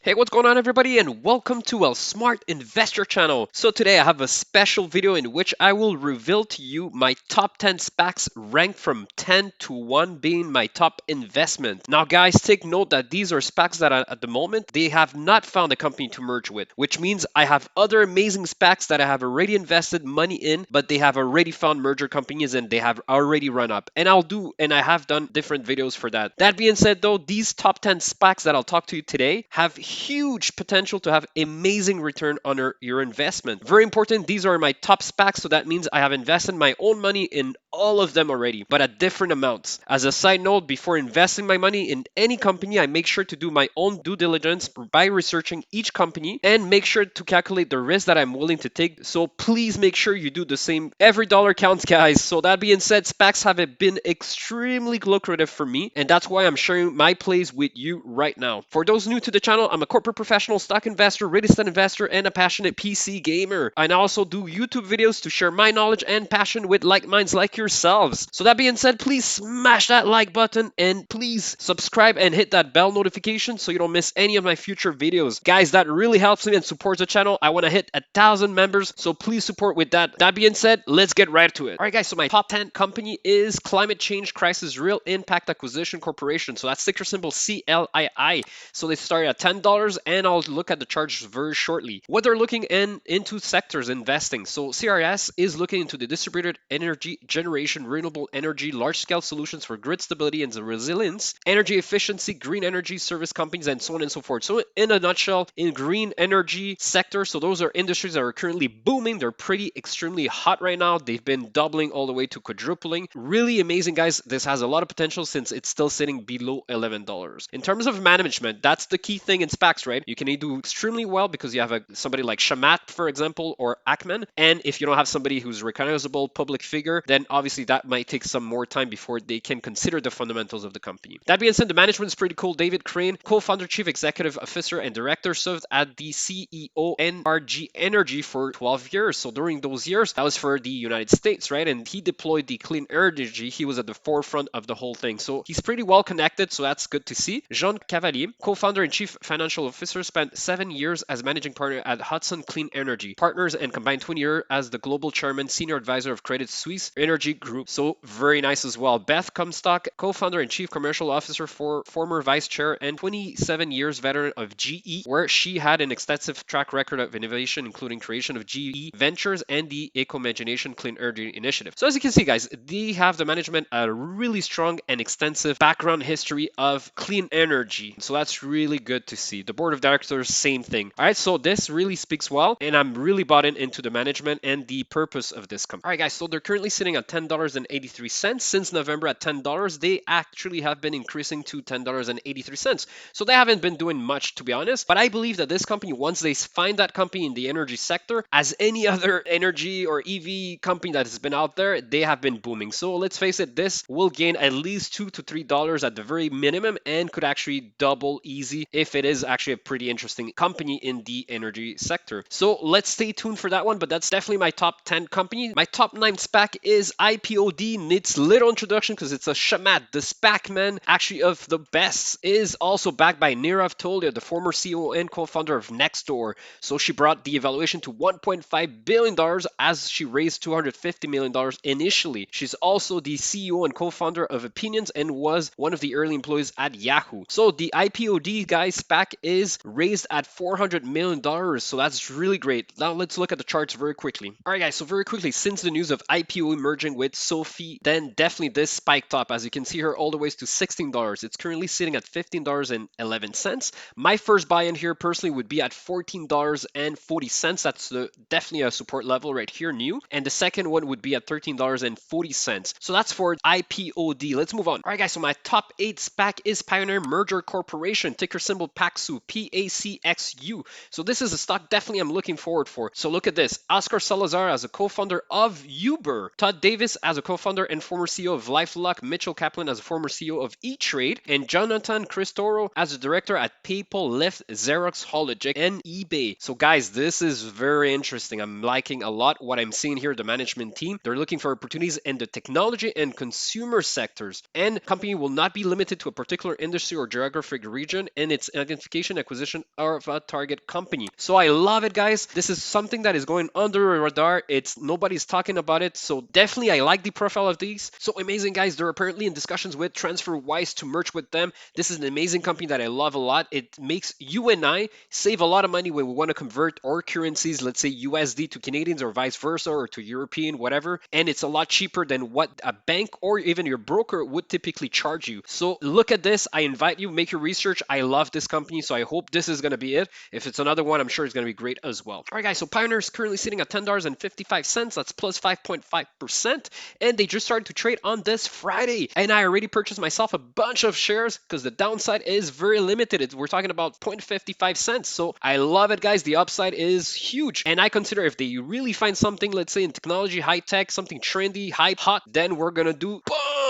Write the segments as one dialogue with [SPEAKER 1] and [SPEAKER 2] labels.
[SPEAKER 1] Hey, what's going on everybody, and welcome to our Smart Investor channel. So today I have a special video in which I will reveal to you my top 10 SPACs ranked from 10 to 1 being my top investment. Now guys, take note that these are SPACs that at the moment, they have not found a company to merge with, which means I have other amazing SPACs that I have already invested money in, but they have already found merger companies and they have already run up. And I have done different videos for that. That being said though, these top 10 SPACs that I'll talk to you today have huge potential to have amazing return on your investment. Very important, these are my top SPACs, so that means I have invested my own money in all of them already, but at different amounts. As a side note, before investing my money in any company, I make sure to do my own due diligence by researching each company and make sure to calculate the risk that I'm willing to take. So please make sure you do the same. Every dollar counts, guys. So that being said, SPACs have been extremely lucrative for me, and that's why I'm sharing my plays with you right now. For those new to the channel, I'm a corporate professional, stock investor, real estate investor, and a passionate PC gamer. I also do YouTube videos to share my knowledge and passion with like minds like yourselves. So that being said, please smash that like button and please subscribe and hit that bell notification so you don't miss any of my future videos. Guys, that really helps me and supports the channel. I want to hit 1,000 members, so please support with that. That being said, let's get right to it. All right, guys, so my top 10 company is Climate Change Crisis Real Impact Acquisition Corporation. So that's ticker symbol CLII. So they start at $10, and I'll look at the charts very shortly. What they're looking into sectors investing. So CRS is looking into the distributed energy generation, renewable energy, large-scale solutions for grid stability and resilience, energy efficiency, green energy service companies, and so on and so forth. So in a nutshell, in green energy sector, so those are industries that are currently booming. They're pretty extremely hot right now. They've been doubling all the way to quadrupling. Really amazing, guys. This has a lot of potential since it's still sitting below $11. In terms of management, that's the key thing in SPACs, right? You can do extremely well because you have somebody like Shamat, for example, or Ackman. And if you don't have somebody who's a recognizable public figure, then obviously that might take some more time before they can consider the fundamentals of the company. That being said, the management is pretty cool. David Crane, co-founder, chief executive officer, and director, served as the CEO NRG Energy for 12 years. So during those years, that was for the United States, right? And he deployed the clean energy. He was at the forefront of the whole thing. So he's pretty well connected, so that's good to see. Jean Cavalier, co-founder and chief financial officer, spent 7 years as managing partner at Hudson Clean Energy Partners and combined 20 years as the global chairman, senior advisor of Credit Suisse Energy Group. So very nice as well. Beth Comstock, co-founder and chief commercial officer for former vice chair and 27 years veteran of GE, where she had an extensive track record of innovation, including creation of GE Ventures and the Eco-Imagination Clean Energy Initiative. So as you can see, guys, they have the management a really strong and extensive background history of clean energy. So that's really good to see. The board of directors, same thing. All right, so this really speaks well, and I'm really bought into the management and the purpose of this company. All right, guys, so they're currently sitting at $10.83. Since November at $10, they actually have been increasing to $10.83. So they haven't been doing much, to be honest, but I believe that this company, once they find that company in the energy sector, as any other energy or EV company that has been out there, they have been booming. So let's face it, this will gain at least $2 to $3 at the very minimum and could actually double easy if it is actually a pretty interesting company in the energy sector. So let's stay tuned for that one, but that's definitely my top 10 company. My top 9 SPAC is IPOD. Needs little introduction because it's a Shamat, the SPAC man, actually of the best, is also backed by Nirav Tolia, the former CEO and co-founder of Nextdoor. So she brought the evaluation to $1.5 billion as she raised $250 million initially. She's also the CEO and co-founder of Opinions and was one of the early employees at Yahoo. So the IPOD, guys, SPAC is raised at $400 million. So that's really great. Now let's look at the charts very quickly. All right, guys, so very quickly, since the news of IPO merging with Sophie, then definitely this spiked up. As you can see here, all the way to $16. It's currently sitting at $15.11. My first buy-in here personally would be at $14.40. That's definitely a support level right here, new. And the second one would be at $13.40. So that's for IPOD. Let's move on. All right, guys, so my top 8 SPAC is Pioneer Merger Corporation, ticker symbol PAXU, PACXU. So this is a stock definitely I'm looking forward for. So look at this. Oscar Salazar as a co-founder of Uber, Todd Davis as a co-founder and former CEO of LifeLock, Mitchell Kaplan as a former CEO of E-Trade, and Jonathan Cristoro as a director at PayPal, Lyft, Xerox, Hologic, and eBay. So guys, this is very interesting. I'm liking a lot what I'm seeing here. The management team, they're looking for opportunities in the technology and consumer sectors, and company will not be limited to a particular industry or geographic region in its identification identification acquisition of a target company. So I love it, guys. This is something that is going under the radar. It's nobody's talking about it. So definitely I like the profile of these. So amazing, guys. They're apparently in discussions with TransferWise to merge with them. This is an amazing company that I love a lot. It makes you and I save a lot of money when we want to convert our currencies, let's say USD to Canadians or vice versa, or to European, whatever. And it's a lot cheaper than what a bank or even your broker would typically charge you. So look at this. I invite you, make your research. I love this company, so I hope this is going to be it. If it's another one, I'm sure it's going to be great as well. All right, guys, so Pioneer is currently sitting at $10.55. That's plus 5.5%. And they just started to trade on this Friday. And I already purchased myself a bunch of shares because the downside is very limited. We're talking about 0.55 cents. So I love it, guys. The upside is huge. And I consider if they really find something, let's say in technology, high tech, something trendy, hype, hot, then we're going to do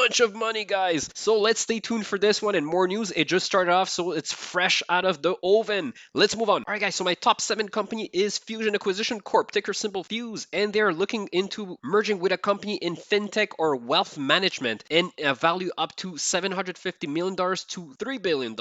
[SPEAKER 1] bunch of money, guys. So let's stay tuned for this one and more news. It just started off, so it's fresh out of the oven. Let's move on. All right, guys, so my top 7 company is Fusion Acquisition Corp, ticker symbol FUSE, and they're looking into merging with a company in fintech or wealth management and a value up to $750 million to $3 billion.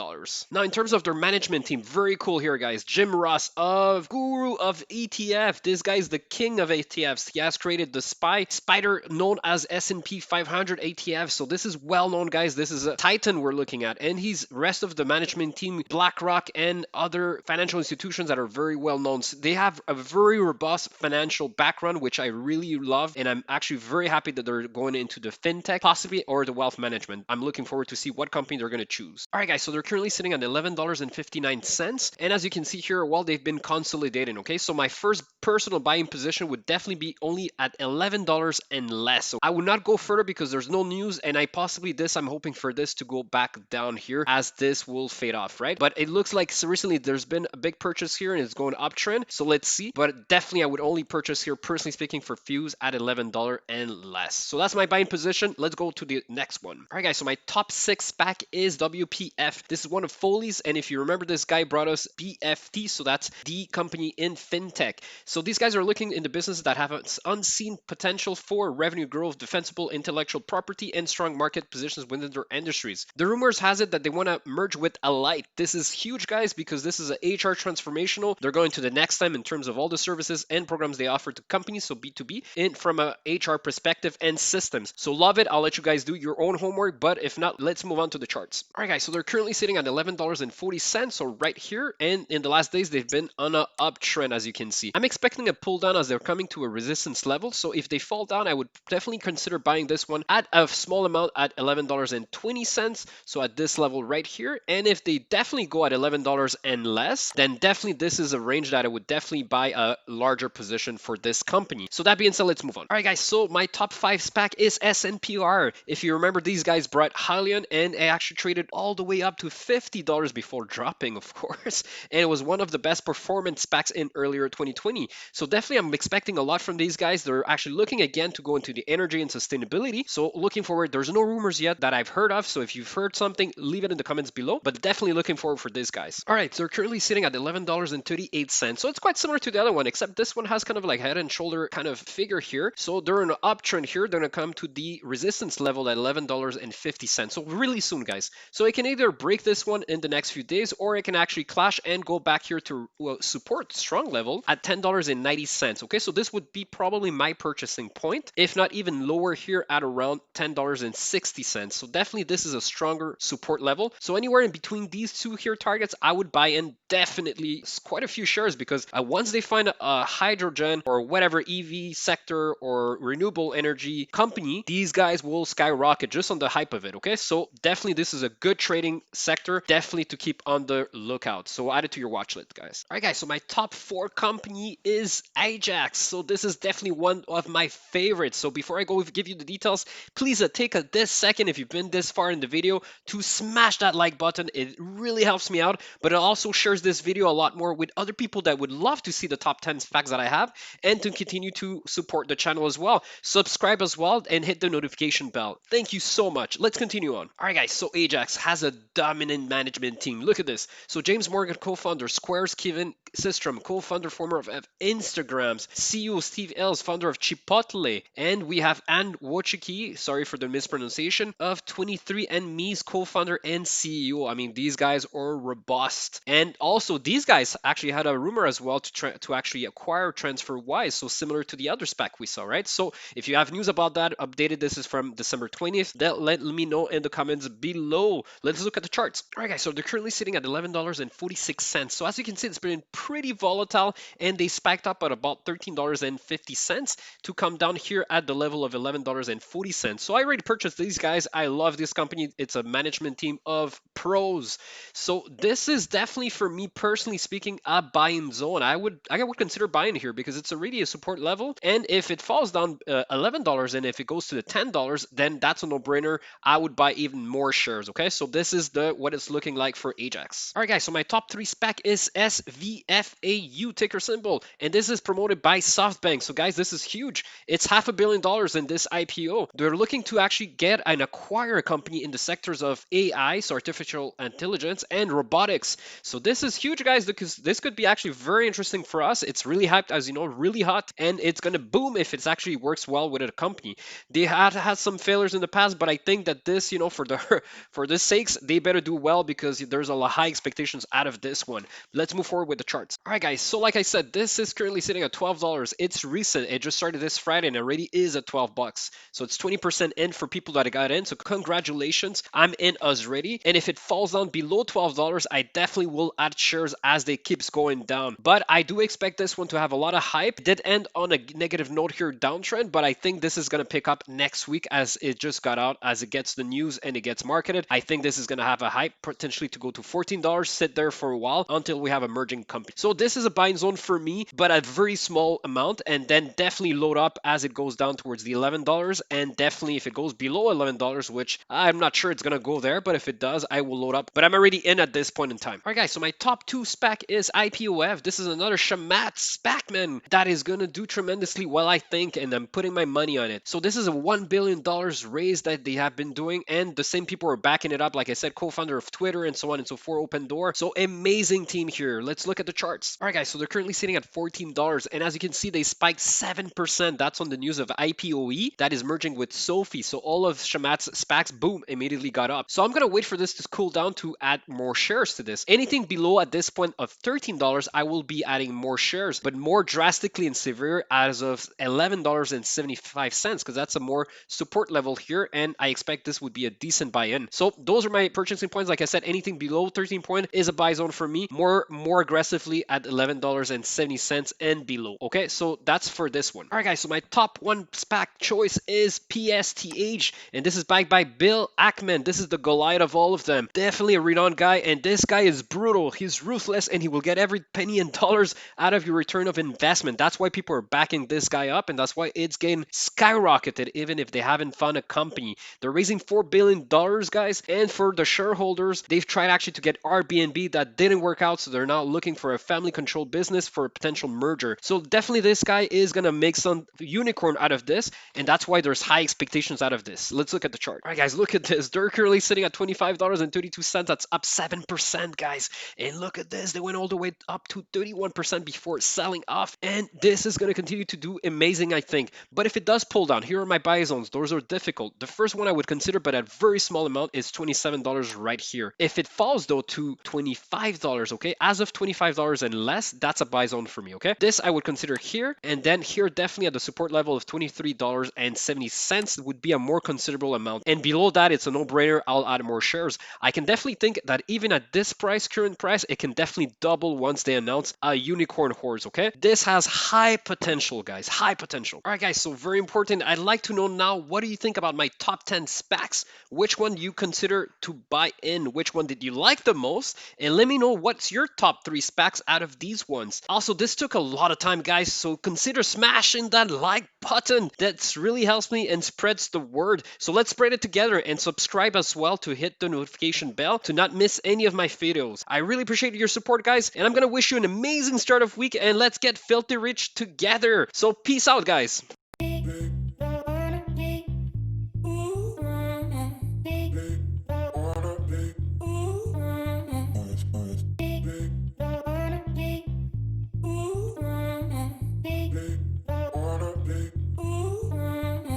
[SPEAKER 1] Now, in terms of their management team, very cool here, guys. Jim Ross of Guru of ETF. This guy's the king of ETFs. He has created the Spider known as S&P 500 ETF. So this is well known, guys. This is a titan we're looking at, and he's rest of the management team, BlackRock and other financial institutions that are very well known. So they have a very robust financial background, which I really love, and I'm actually very happy that they're going into the fintech, possibly, or the wealth management. I'm looking forward to see what company they're going to choose. All right, guys, so they're currently sitting at $11.59, and as you can see here, well, they've been consolidating. Okay, so my first personal buying position would definitely be only at $11 and less. So I would not go further because there's no news, and I'm hoping for this to go back down here as this will fade off, right? But it looks like recently there's been a big purchase here and it's going uptrend, so let's see. But definitely I would only purchase here, personally speaking, for Fuse at $11 and less. So that's my buying position. Let's go to the next one. All right, guys, so my top 6 pack is WPF. This is one of Foley's, and if you remember, this guy brought us BFT, so that's the company in fintech. So these guys are looking into businesses that have an unseen potential for revenue growth, defensible intellectual property, and strong market positions within their industries. The rumors has it that they want to merge with Alight. This is huge, guys, because this is an HR transformational. They're going to the next time in terms of all the services and programs they offer to companies, so B2B, and from a HR perspective and systems. So love it. I'll let you guys do your own homework, but if not, let's move on to the charts. All right, guys, so they're currently sitting at $11.40, so right here, and in the last days, they've been on an uptrend, as you can see. I'm expecting a pull down as they're coming to a resistance level, so if they fall down, I would definitely consider buying this one at a small amount at $11.20, so at this level right here. And if they definitely go at $11 and less, then definitely this is a range that I would definitely buy a larger position for this company. So that being said, let's move on. All right, guys, so my top 5 SPAC is SNPR. If you remember, these guys brought Hylian, and it actually traded all the way up to $50 before dropping, of course, and it was one of the best performance SPACs in earlier 2020. So definitely I'm expecting a lot from these guys. They're actually looking again to go into the energy and sustainability. So looking forward. There's no rumors yet that I've heard of, so if you've heard something, leave it in the comments below, but definitely looking forward for these guys. All right, so they're currently sitting at $11.38, so it's quite similar to the other one, except this one has kind of like head and shoulder kind of figure here. So they're in an uptrend here. They're going to come to the resistance level at $11.50, so really soon, guys. So it can either break this one in the next few days, or it can actually clash and go back here to support strong level at $10.90. Okay, so this would be probably my purchasing point, if not even lower here at around $10.60. So definitely this is a stronger support level. So anywhere in between these two here targets, I would buy in definitely quite a few shares, because once they find a hydrogen or whatever EV sector or renewable energy company, these guys will skyrocket just on the hype of it. Okay, so definitely this is a good trading sector, definitely to keep on the lookout. So add it to your watch list, guys. All right, guys, so my top 4 company is AJAX. So this is definitely one of my favorites. So before I go give you the details, please take this second, if you've been this far in the video, to smash that like button. It really helps me out, but it also shares this video a lot more with other people that would love to see the top 10 facts that I have and to continue to support the channel as well. Subscribe as well and hit the notification bell. Thank you so much. Let's continue on. All right, guys, so AJAX has a dominant management team. Look at this. So James Morgan, co-founder, Square's Kevin Systrom, co-founder, former of Instagrams, CEO Steve Ells, founder of Chipotle, and we have Ann Wojcicki, sorry for the mispronunciation, of 23andMe's co-founder and CEO. I mean, these guys are robust. And also, these guys actually had a rumor as well to actually acquire TransferWise, so similar to the other SPAC we saw, right? So if you have news about that, updated, this is from December 20th, let me know in the comments below. Let's look at the charts. All right, guys, so they're currently sitting at $11.46. So as you can see, it's been pretty volatile, and they spiked up at about $13.50 to come down here at the level of $11.40. So I already purchased these guys. I love this company. It's a management team of pros. So this is definitely, for me personally speaking, a buying zone. I would consider buying here because it's already a support level. And if it falls down $11 and if it goes to the $10, then that's a no-brainer. I would buy even more shares. Okay, so this is what it's looking like for AJAX. All right, guys. So my top 3 SPAC is SVFAU, ticker symbol, and this is promoted by SoftBank. So guys, this is huge. It's $500 million in this IPO. They're looking to actually get and acquire a company in the sectors of AI, so artificial intelligence, and robotics. So this is huge, guys, because this could be actually very interesting for us. It's really hyped, as you know, really hot, and it's gonna boom if it actually works well with a company. They had some failures in the past, but I think that this, you know, for the sakes, they better do well because there's a lot high expectations out of this one. Let's move forward with the charts. All right, guys. So like I said, this is currently sitting at $12. It's recent. It just started this Friday and already is at 12 bucks. So it's 20% in for people that got in. So congratulations. I'm in already. And if it falls down below $12, I definitely will add shares as they keeps going down. But I do expect this one to have a lot of hype. It did end on a negative note here, downtrend, but I think this is going to pick up next week as it just got out, as it gets the news and it gets marketed. I think this is going to have a hype potentially to go to $14, sit there for a while until we have a merging company. So this is a buying zone for me, but a very small amount, and then definitely load up as it goes down towards the $11, and definitely if it goes below $11, which I'm not sure it's going to go there, but if it does, I will load up. But I'm already in at this point in time. All right, guys, so my top 2 SPAC is IPOF. This is another Shamat SPAC, man, that is going to do tremendously well, I think, and I'm putting my money on it. So this is a $1 billion raise that they have been doing, and the same people are backing it up. Like I said, co-founder of Twitter and so on and so forth, Open Door. So amazing team here. Let's look at the charts. All right, guys, so they're currently sitting at $14, and as you can see, they spiked 7%. That's on the news of IPOE that is merging with Sophie. So all of Shamat's SPACs, boom, immediately got up. So I'm gonna wait for this to cool down to add more shares to this. Anything below at this point of $13, I will be adding more shares, but more drastically and severe as of $11.75, because that's a more support level here, and I expect this would be a decent buy-in. So those are my purchasing points. Like I said, anything below 13 point is a buy zone for me. More aggressively at $11.70 and below. Okay, so that's for this one. All right, guys, so my top 1 SPAC choice is PSTH, and this is backed by Bill Ackman. This is the Goliath of all of them. Definitely a renowned guy, and this guy is brutal. He's ruthless, and he will get every penny and dollars out of your return of investment. That's why people are backing this guy up, and that's why it's getting skyrocketed, even if they haven't found a company. They're raising $4 billion, guys, and for the shareholders, they've tried actually to get Airbnb. That didn't work out, so they're now looking for a family-controlled business for a potential merger. So definitely this guy is gonna make some unicorn out of this, and that's why there's high expectations out of this. Let's look at the chart. All right, guys, look at this. They're currently sitting at $25.32. That's up 7%, guys. And look at this. They went all the way up to 31% before selling off, and this is gonna continue to do amazing, I think. But if it does pull down, here are my buy zones. Those are difficult. The first one I would consider, but at very small amount, is $27 right here. If it falls though to $25, okay, as of $25 and less, that's a buy zone for me. Okay, this I would consider here, and then here definitely at the support level of $23.70 would be a more considerable amount, and below that it's a no-brainer. I'll add more shares. I can definitely think that even at this price, current price, it can definitely double once they announce a unicorn horse. Okay, this has high potential, guys, high potential. All right, guys, so very important, I'd like to know now, what do you think about my top 10 SPACs? Which one do you consider to buy in? Which one did you like the most? And let me know what's your top 3 SPACs out of these ones. Also, this took a lot of time, guys, so consider smashing that like button. That really helps me and spreads the word. So let's spread it together, and subscribe as well to hit the notification bell to not miss any of my videos. I really appreciate your support, guys, and I'm gonna wish you an amazing start of week, and let's get filthy rich together. So peace out, guys.